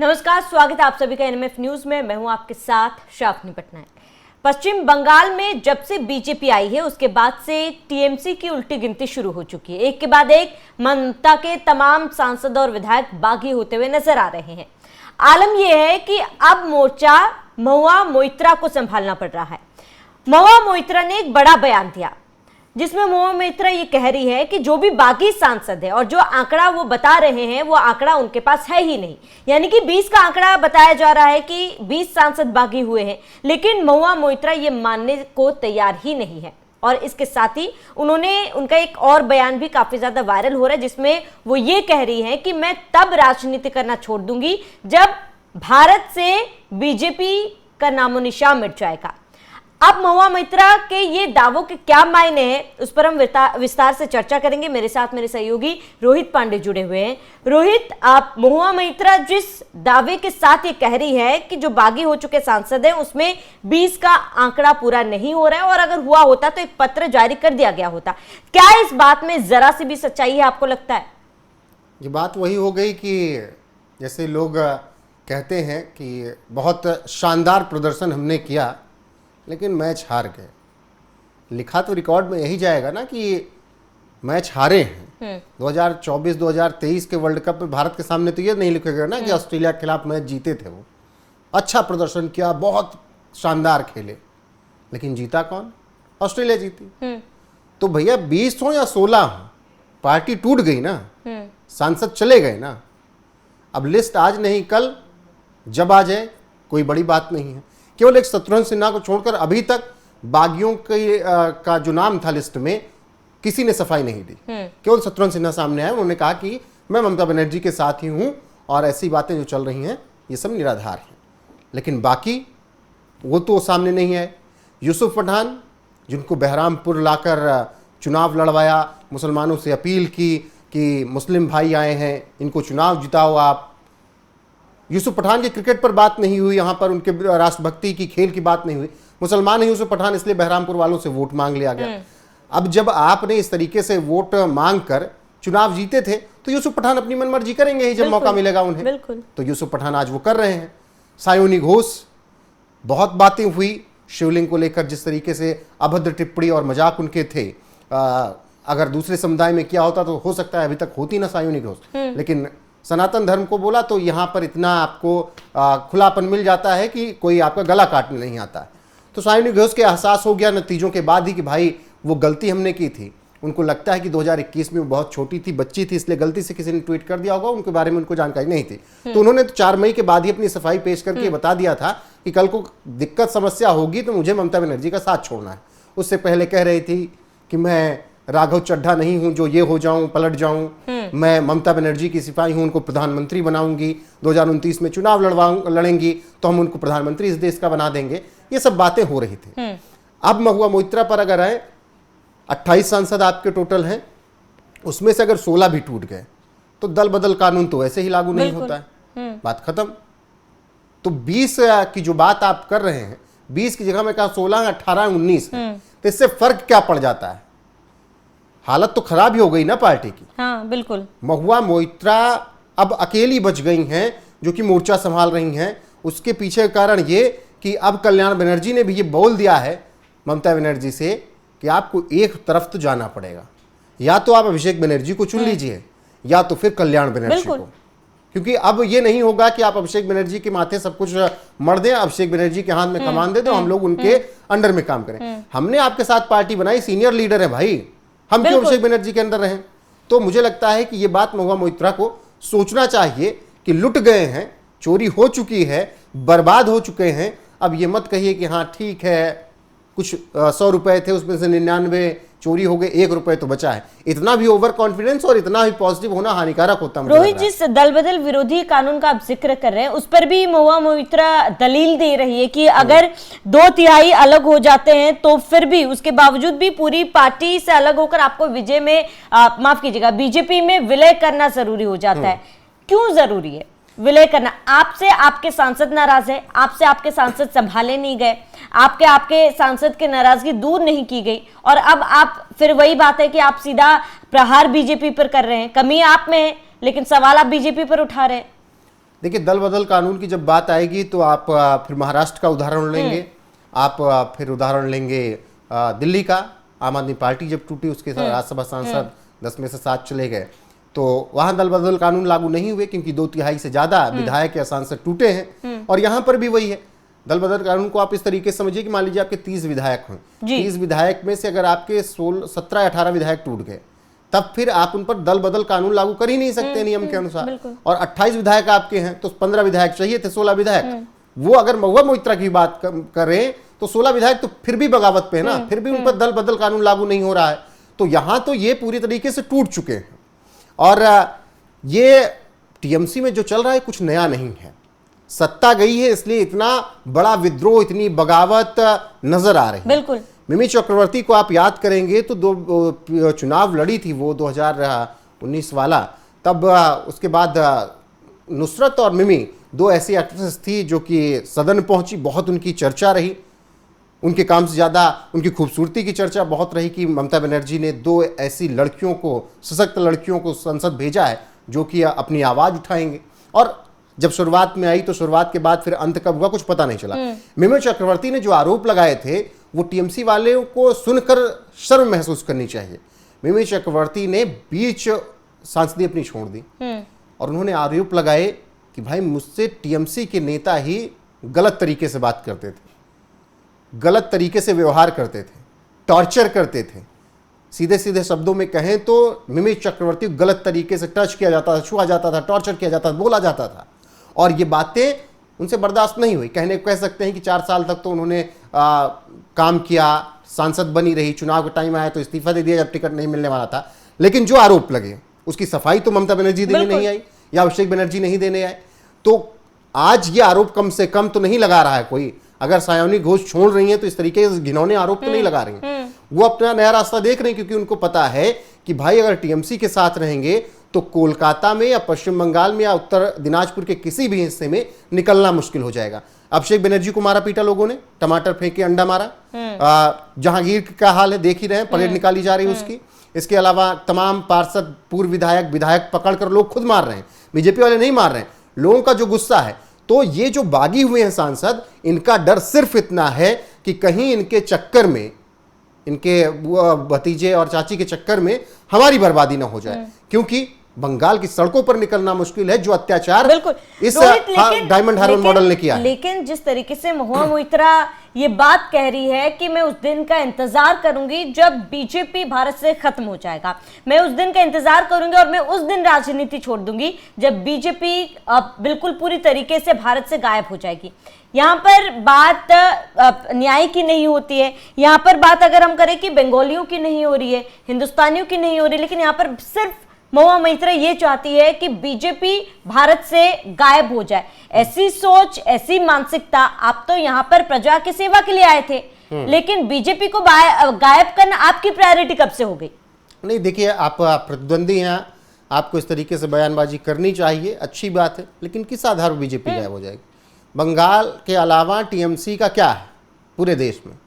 नमस्कार, स्वागत है आप सभी का एनएमएफ न्यूज में। मैं हूं आपके साथ शाफनी पटनायक। पश्चिम बंगाल में जब से बीजेपी आई है उसके बाद से टीएमसी की उल्टी गिनती शुरू हो चुकी है। एक के बाद एक ममता के तमाम सांसद और विधायक बागी होते हुए नजर आ रहे हैं। आलम यह है कि अब मोर्चा महुआ मोइत्रा को संभालना पड़ रहा है। महुआ मोइत्रा ने एक बड़ा बयान दिया जिसमें महुआ मोइत्रा ये कह रही है कि जो भी बागी सांसद है और जो आंकड़ा वो बता रहे हैं वो आंकड़ा उनके पास है ही नहीं। यानी कि 20 का आंकड़ा बताया जा रहा है कि 20 सांसद बागी हुए हैं, लेकिन महुआ मोइत्रा ये मानने को तैयार ही नहीं है। और इसके साथ ही उनका एक और बयान भी काफी ज्यादा वायरल हो रहा है जिसमें वो ये कह रही है कि मैं तब राजनीति करना छोड़ दूंगी जब भारत से बीजेपी का नामो निशान मिट जाएगा। अब महुआ मोइत्रा के ये दावों के क्या मायने हैं उस पर हम विस्तार से चर्चा करेंगे। मेरे साथ मेरे सहयोगी रोहित पांडे जुड़े हुए हैं। रोहित, आप महुआ मोइत्रा जिस दावे के साथ ये कह रही है कि जो बागी हो चुके सांसद हैं उसमें 20 का आंकड़ा पूरा नहीं हो रहा है और अगर हुआ होता तो एक पत्र जारी कर दिया गया होता, क्या इस बात में जरा सी भी सच्चाई है आपको लगता है? ये बात वही हो गई कि जैसे लोग कहते हैं कि बहुत शानदार प्रदर्शन हमने किया लेकिन मैच हार गए। लिखा तो रिकॉर्ड में यही जाएगा ना कि मैच हारे हैं। 2024-2023 के वर्ल्ड कप में भारत के सामने तो ये नहीं लिखेगा ना कि ऑस्ट्रेलिया के खिलाफ मैच जीते थे, वो अच्छा प्रदर्शन किया, बहुत शानदार खेले, लेकिन जीता कौन? ऑस्ट्रेलिया जीती। तो भैया 20 हो या 16 हो, पार्टी टूट गई ना, सांसद चले गए ना। अब लिस्ट आज नहीं कल जब आ जाए कोई बड़ी बात नहीं है। केवल एक शत्रुघ्न सिन्हा को छोड़कर अभी तक बागियों का जो नाम था लिस्ट में किसी ने सफाई नहीं दी। केवल शत्रुघ्न सिन्हा सामने आए, उन्होंने कहा कि मैं ममता बनर्जी के साथ ही हूं और ऐसी बातें जो चल रही हैं ये सब निराधार हैं। लेकिन बाकी वो तो सामने नहीं आए। यूसुफ पठान, जिनको बहरामपुर लाकर चुनाव लड़वाया, मुसलमानों से अपील की कि मुस्लिम भाई आए हैं, इनको चुनाव जिताओ आप। यूसुफ पठान की क्रिकेट पर बात नहीं हुई, यहाँ पर उनके राष्ट्रभक्ति की खेल की बात नहीं हुई। मुसलमान है यूसुफ पठान, इसलिए बहरामपुर वालों से वोट मांग लिया गया। अब जब आपने इस तरीके से वोट मांग कर चुनाव जीते थे तो यूसुफ पठान अपनी मनमर्जी करेंगे ही जब मौका मिलेगा उन्हें। तो यूसुफ पठान आज वो कर रहे हैं। सायोनी घोष, बहुत बातें हुई शिवलिंग को लेकर, जिस तरीके से अभद्र टिप्पणी और मजाक उनके थे। अगर दूसरे समुदाय में किया होता तो हो सकता है अभी तक होती ना सायोनी घोष, लेकिन सनातन धर्म को बोला तो यहाँ पर इतना आपको खुलापन मिल जाता है कि कोई आपका गला काटने नहीं आता है। तो सायोनी घोष के एहसास हो गया नतीजों के बाद ही कि भाई वो गलती हमने की थी। उनको लगता है कि 2021 में वो बहुत छोटी थी, बच्ची थी, इसलिए गलती से किसी ने ट्वीट कर दिया होगा, उनके बारे में उनको जानकारी नहीं थी। तो उन्होंने तो 4 मई के बाद ही अपनी सफाई पेश करके बता दिया था कि कल को दिक्कत समस्या होगी तो मुझे ममता बनर्जी का साथ छोड़ना है। उससे पहले कह रही थी कि मैं राघव चड्ढा नहीं हूं जो ये हो जाऊं पलट जाऊं, मैं ममता बनर्जी की सिपाही हूं, उनको प्रधानमंत्री बनाऊंगी, 2029 में चुनाव लड़ेंगी तो हम उनको प्रधानमंत्री इस देश का बना देंगे। ये सब बातें हो रही थी। अब महुआ मोइत्रा पर अगर आए, 28 सांसद आपके टोटल हैं, उसमें से अगर 16 भी टूट गए तो दल बदल कानून तो ऐसे ही लागू नहीं होता है, बात खत्म। तो 20 की जो बात आप कर रहे हैं, 20 की जगह में कहा 16, 18, 19 है, तो इससे फर्क क्या पड़ जाता है? हालत तो खराब ही हो गई ना पार्टी की। हाँ, बिल्कुल। महुआ मोइत्रा अब अकेली बच गई हैं जो कि मोर्चा संभाल रही हैं। उसके पीछे कारण ये कि अब कल्याण बनर्जी ने भी ये बोल दिया है ममता बनर्जी से कि आपको एक तरफ तो जाना पड़ेगा, या तो आप अभिषेक बनर्जी को चुन लीजिए या तो फिर कल्याण बनर्जी को, क्योंकि अब ये नहीं होगा कि आप अभिषेक बनर्जी के माथे सब कुछ मर दें, अभिषेक बनर्जी के हाथ में कमान दे दो, हम लोग उनके अंडर में काम करें। हमने आपके साथ पार्टी बनाई, सीनियर लीडर है भाई, हम क्यों अभिषेक बनर्जी के अंदर रहें? तो मुझे लगता है कि ये बात महुआ मोइत्रा को सोचना चाहिए कि लुट गए हैं, चोरी हो चुकी है, बर्बाद हो चुके हैं। अब ये मत कहिए कि हाँ ठीक है, कुछ 100 रुपए थे उसमें से 99 चोरी हो गए, 1 रुपए तो बचा है। इतना भी ओवर कॉन्फिडेंस और इतना भी पॉजिटिव होना हानिकारक होता है। रोहित, जिस दल बदल विरोधी कानून का आप जिक्र कर रहे हैं उस पर भी महुआ मोइत्रा दलील दे रही है कि अगर 2/3 अलग हो जाते हैं तो फिर भी उसके बावजूद भी पूरी पार्टी से अलग होकर आपको विजय में माफ कीजिएगा बीजेपी में विलय करना जरूरी हो जाता है। क्यों जरूरी है विलय करना? आपसे आपके सांसद नाराज है, आपसे आपके सांसद संभाले नहीं गए, आपके सांसद की नाराजगी दूर नहीं की गई और अब आप फिर वही बात है कि आप सीधा प्रहार बीजेपी पर कर रहे हैं। कमी आप में है लेकिन सवाल आप बीजेपी पर उठा रहे हैं। देखिए, दल बदल कानून की जब बात आएगी तो आप फिर महाराष्ट्र का उदाहरण लेंगे, आप फिर उदाहरण लेंगे दिल्ली का। आम आदमी पार्टी जब टूटी, उसके राज्यसभा सांसद 10 में से 7 चले गए, तो वहां दल बदल कानून लागू नहीं हुए क्योंकि 2/3 से ज्यादा विधायक या सांसद टूटे हैं। और यहां पर भी वही है, दल बदल कानून को आप इस तरीके से समझिए कि मान लीजिए आपके 30 विधायक हैं, 30 विधायक में से अगर आपके 17 या 18 विधायक टूट गए, तब फिर आप उन पर दल बदल कानून लागू कर ही नहीं सकते नियम के अनुसार। और 28 विधायक आपके हैं तो 15 विधायक चाहिए थे, 16 विधायक। वो अगर महुआ मोइत्रा की बात करें तो 16 विधायक तो फिर भी बगावत पे है ना, फिर भी उन पर दल बदल कानून लागू नहीं हो रहा है। तो यहां तो ये पूरी तरीके से टूट चुके हैं। और ये टीएमसी में जो चल रहा है कुछ नया नहीं है, सत्ता गई है इसलिए इतना बड़ा विद्रोह, इतनी बगावत नजर आ रही है। बिल्कुल। मिमी चक्रवर्ती को आप याद करेंगे तो 2 चुनाव लड़ी थी वो 2019 वाला, तब उसके बाद नुसरत और मिमी 2 ऐसी एक्ट्रेस थी जो कि सदन पहुंची, बहुत उनकी चर्चा रही, उनके काम से ज़्यादा उनकी खूबसूरती की चर्चा बहुत रही कि ममता बनर्जी ने 2 ऐसी लड़कियों को, सशक्त लड़कियों को संसद भेजा है जो कि अपनी आवाज़ उठाएंगे। और जब शुरुआत में आई तो शुरुआत के बाद फिर अंत कब हुआ कुछ पता नहीं चला। मिमी चक्रवर्ती ने जो आरोप लगाए थे वो टीएमसी वाले को सुनकर शर्म महसूस करनी चाहिए। मिमी चक्रवर्ती ने बीच सांसदी अपनी छोड़ दी और उन्होंने आरोप लगाए कि भाई मुझसे टीएमसी के नेता ही गलत तरीके से बात करते थे, गलत तरीके से व्यवहार करते थे, टॉर्चर करते थे। सीधे सीधे शब्दों में कहें तो मिमी चक्रवर्ती गलत तरीके से टच किया जाता था, छुआ जाता था, टॉर्चर किया जाता था, बोला जाता था। और ये बातें उनसे बर्दाश्त नहीं हुई। कह सकते हैं कि 4 साल तक तो उन्होंने काम किया, सांसद बनी रही, चुनाव का टाइम आया तो इस्तीफा दे दिया जब टिकट नहीं मिलने वाला था। लेकिन जो आरोप लगे उसकी सफाई तो ममता बनर्जी देने नहीं आई या अभिषेक बनर्जी नहीं देने आए। तो आज ये आरोप कम से कम तो नहीं लगा रहा है कोई। अगर सायोनी घोष छोड़ रही है तो इस तरीके से घिनौने आरोप तो नहीं लगा रही हैं। वो अपना नया रास्ता देख रहे हैं क्योंकि उनको पता है कि भाई अगर टीएमसी के साथ रहेंगे तो कोलकाता में या पश्चिम बंगाल में या उत्तर दिनाजपुर के किसी भी हिस्से में निकलना मुश्किल हो जाएगा। अभिषेक बनर्जी को मारा पीटा लोगों ने, टमाटर फेंके, अंडा मारा। जहांगीर का हाल है, देख ही रहे हैं, परेड निकाली जा रही है उसकी। इसके अलावा तमाम पार्षद, पूर्व विधायक पकड़कर लोग खुद मार रहे हैं, बीजेपी वाले नहीं मार रहे हैं। लोगों का जो गुस्सा है, तो ये जो बागी हुए हैं सांसद, इनका डर सिर्फ इतना है कि कहीं इनके चक्कर में, इनके भतीजे और चाची के चक्कर में हमारी बर्बादी ना हो जाए। क्योंकि बंगाल की सड़कों पर निकलना मुश्किल है जो अत्याचार इस डायमंड हार्बर मॉडल ने किया है। लेकिन जिस तरीके से महुआ मोइत्रा ये बात कह रही है कि मैं उस दिन का इंतजार करूंगी जब बीजेपी भारत से खत्म हो जाएगा, मैं उस दिन का इंतजार करूंगी और मैं उस दिन राजनीति छोड़ दूंगी जब बीजेपी बिल्कुल पूरी तरीके से भारत से गायब हो जाएगी। यहाँ पर बात न्याय की नहीं होती है, यहाँ पर बात अगर हम करें कि बंगालियों की नहीं हो रही है, हिंदुस्तानियों की नहीं हो रही, लेकिन यहाँ पर सिर्फ महुआ मोइत्रा ये चाहती है कि बीजेपी भारत से गायब हो जाए। ऐसी सोच, ऐसी मानसिकता, आप तो यहाँ पर प्रजा की सेवा के लिए आए थे, लेकिन बीजेपी को गायब करना आपकी प्रायोरिटी कब से हो गई? नहीं, देखिए, आप प्रतिद्वंदी हैं, आपको इस तरीके से बयानबाजी करनी चाहिए, अच्छी बात है, लेकिन किस आधार पर बीजेपी गायब हो जाएगी? बंगाल के अलावा टीएमसी का क्या है पूरे देश में?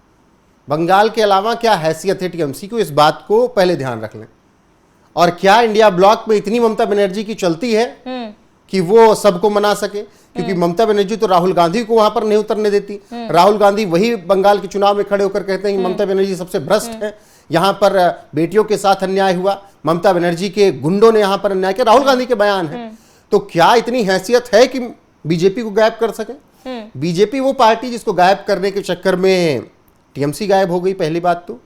बंगाल के अलावा क्या हैसियत है टीएमसी को, इस बात को पहले ध्यान रख लें। और क्या इंडिया ब्लॉक में इतनी ममता बनर्जी की चलती है कि वो सबको मना सके? क्योंकि ममता बनर्जी तो राहुल गांधी को वहां पर नहीं उतरने देती। राहुल गांधी वही बंगाल के चुनाव में खड़े होकर कहते हैं कि ममता बनर्जी सबसे भ्रष्ट है, यहाँ पर बेटियों के साथ अन्याय हुआ, ममता बनर्जी के गुंडों ने यहाँ पर अन्याय किया। राहुल गांधी के बयान है। तो क्या इतनी हैसियत है कि बीजेपी को गायब कर सके? बीजेपी वो पार्टी जिसको गायब करने के चक्कर में टीएमसी गायब हो गई, पहली बात तो।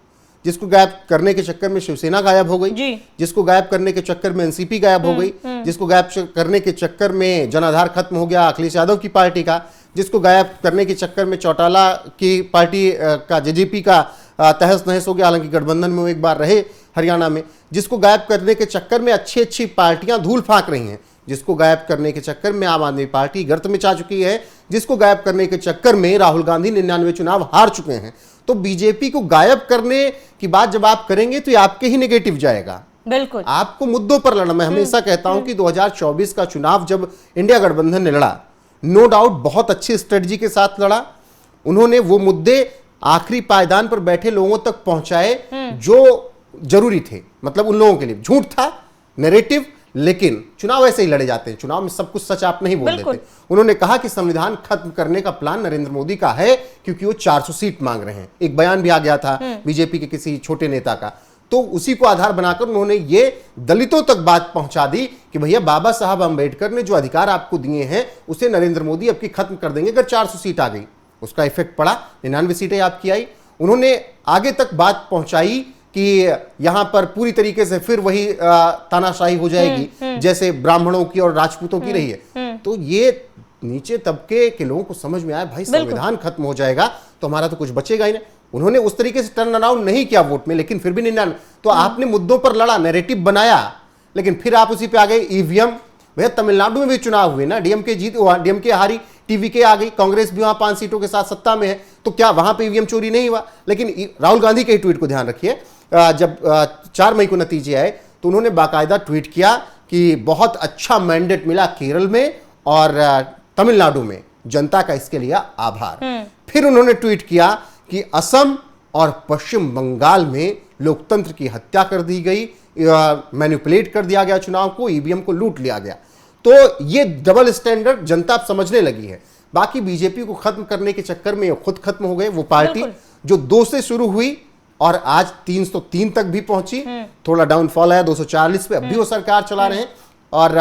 जिसको गायब करने के चक्कर में शिवसेना गायब हो गई, जिसको गायब करने के चक्कर में एनसीपी गायब हो गई, जिसको गायब करने के चक्कर में जन आधार खत्म हो गया अखिलेश यादव की पार्टी का, जिसको गायब करने के चक्कर में चौटाला की पार्टी का, जेजेपी का तहस नहस हो गया, हालांकि गठबंधन में वो एक बार रहे हरियाणा में, जिसको गायब करने के चक्कर में अच्छी अच्छी पार्टियां धूल फांक रही हैं, जिसको गायब करने के चक्कर में आम आदमी पार्टी गर्त में जा चुकी है, जिसको गायब करने के चक्कर में राहुल गांधी 99 चुनाव हार चुके हैं। तो बीजेपी को गायब करने की बात जब आप करेंगे तो ये आपके ही नेगेटिव जाएगा। बिल्कुल, आपको मुद्दों पर लड़ना। मैं हमेशा कहता हूं कि 2024 का चुनाव जब इंडिया गठबंधन ने लड़ा, नो डाउट बहुत अच्छी स्ट्रेटजी के साथ लड़ा। उन्होंने वो मुद्दे आखिरी पायदान पर बैठे लोगों तक पहुंचाए जो जरूरी थे, मतलब उन लोगों के लिए। झूठ था नैरेटिव, लेकिन चुनाव ऐसे ही लड़े जाते हैं, चुनाव में सब कुछ सच आप नहीं बोल देते। उन्होंने कहा कि संविधान खत्म करने का प्लान नरेंद्र मोदी का है क्योंकि वो 400 सीट मांग रहे हैं। एक बयान भी आ गया था बीजेपी के किसी छोटे नेता का, तो उसी को आधार बनाकर उन्होंने ये दलितों तक बात पहुंचा दी कि भैया बाबा साहब अंबेडकर ने जो अधिकार आपको दिए हैं उसे नरेंद्र मोदी अब की खत्म कर देंगे अगर 400 सीट आ गई। उसका इफेक्ट पड़ा, 99 सीटें आपकी आई। उन्होंने आगे तक बात पहुंचाई कि यहां पर पूरी तरीके से फिर वही तानाशाही हो जाएगी जैसे ब्राह्मणों की और राजपूतों की रही है। तो ये नीचे तबके के लोगों को समझ में आया भाई संविधान खत्म हो जाएगा तो हमारा तो कुछ बचेगा ही नहीं। उन्होंने उस तरीके से टर्न अराउंड नहीं किया वोट में, लेकिन फिर भी 99। तो आपने मुद्दों पर लड़ा, नैरेटिव बनाया, लेकिन फिर आप उसी पे आ गए। ईवीएम, भैया तमिलनाडु में भी चुनाव हुए ना, डीएमके जीत, डीएमके हारी, टीवीके आ गई, कांग्रेस भी वहां 5 सीटों के साथ सत्ता में है, तो क्या वहां पे ईवीएम चोरी नहीं हुआ? लेकिन राहुल गांधी के ट्वीट को ध्यान रखिए, जब 4 मई को नतीजे आए तो उन्होंने बाकायदा ट्वीट किया कि बहुत अच्छा मैंडेट मिला केरल में और तमिलनाडु में, जनता का इसके लिए आभार। फिर उन्होंने ट्वीट किया कि असम और पश्चिम बंगाल में लोकतंत्र की हत्या कर दी गई, मैनिपुलेट कर दिया गया चुनाव को, ईवीएम को लूट लिया गया। तो ये डबल स्टैंडर्ड जनता अब समझने लगी है। बाकी बीजेपी को खत्म करने के चक्कर में खुद खत्म हो गए। वो पार्टी जो 2 से शुरू हुई और आज 303 तक भी पहुंची, थोड़ा डाउनफॉल आया 240 पे, अब भी वो सरकार चला रहे हैं। और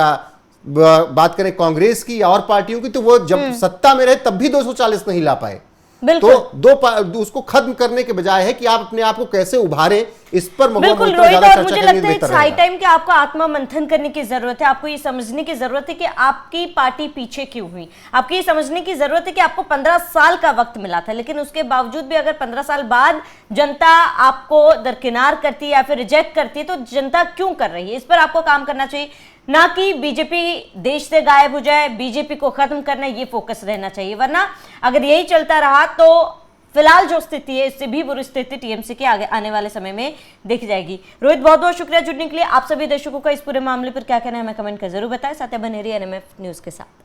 बात करें कांग्रेस की या और पार्टियों की, तो वो जब सत्ता में रहे तब भी 240 नहीं ला पाए। तो उसको खत्म करने के बजाय है कि आप अपने आप को कैसे उभारें, इस पर बिल्कुल रोहित, और मुझे लगता है हाई टाइम कि आपको आत्मा मंथन करने की जरूरत है। आपको ये समझने की जरूरत है कि आपकी पार्टी पीछे क्यों हुई। आपको ये समझने की जरूरत है कि आपको 15 साल का वक्त मिला था, लेकिन उसके बावजूद भी अगर 15 साल बाद जनता आपको दरकिनार करती है या फिर रिजेक्ट करती है, तो जनता क्यों कर रही है, इस पर आपको काम करना चाहिए। ना कि बीजेपी देश से गायब हो जाए, बीजेपी को खत्म करना, ये फोकस रहना चाहिए। वरना अगर यही चलता रहा तो फिलहाल जो स्थिति है इससे भी बुरी स्थिति टीएमसी के आगे आने वाले समय में देखी जाएगी। रोहित, बहुत बहुत शुक्रिया जुड़ने के लिए। आप सभी दर्शकों का इस पूरे मामले पर क्या कहना है हमें कमेंट कर जरूर बताएं। साथ ही बने रहिए एनएमएफ न्यूज के साथ।